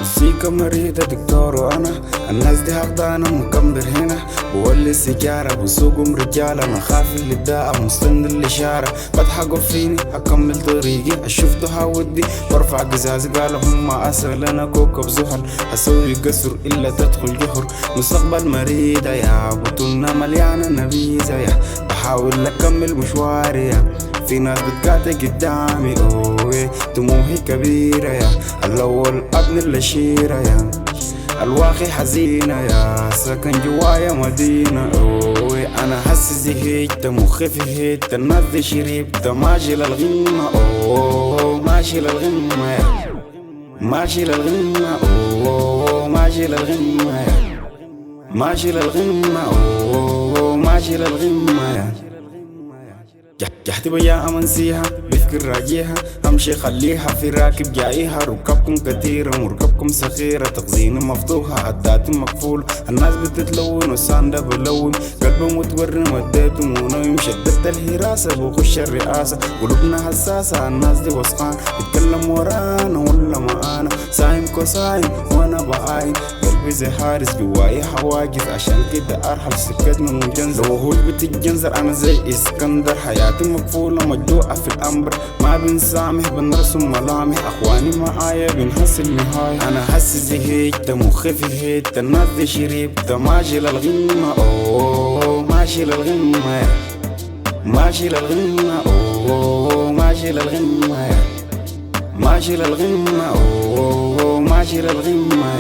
مزيكا مريضة دكتور وانا الناس دي هاخدانا مكمبر هنا بولي السيجارة بسوقهم رجالة انا خاف اللي داء مستند الاشارة بضحكوا فيني اكمل طريقي اشوف ودي برفع قزاز قال هم اسهل انا كوكب زحل اسوي قصر الا تدخل جحر مستقبل مريضة يا بطولنا مليانة نبيذة يا بحاول اكمل مشواري يا في ناس بتقاطع قدامي اوه طموحي كبيرة يا الأول ابن الشيرة يا الواقع حزينة يا سكن جوايا مدينة اوه انا حاسس زهقت مخي في هيت الناس دي شربت ماشي للغمة اوه ماشي للغمة يا ماشي للغمة اوه ماشي للغمة يا ماشي للغمة اوه ماشي للغمة يا جحتي بيا أمنسيها بفكر راجيها أمشي خليها في راكب جايها ركابكم كتيرة مركبكم سخيرة تخزيني مفتوحة عداتي مقفولة الناس بتتلون والساندة بلون قلبي متورم وديته منوم شدت الهراسة بخش الرئاسة قلوبنا حساسة الناس دي وسخان بتكلم ورانا ولا معانا سايم كوسايم وانا بعاين قلبي زي حارس جواي حواجز عشان كده ارحل سكت من مجنزر لو هو بتتجنزر انا زي اسكندر حياتي مقفولة مجدوعة في الأمبر ما بنسامح بنرسم ملامح أخواني معايا بنحس النهاية أنا حاسس زهقت مخي في هيت الناس دي شربت ماشي للغمة أوه ماشي للغمة ماشي للغمة أوه ماشي للغمة ماشي للغمة أوه ماشي للغمة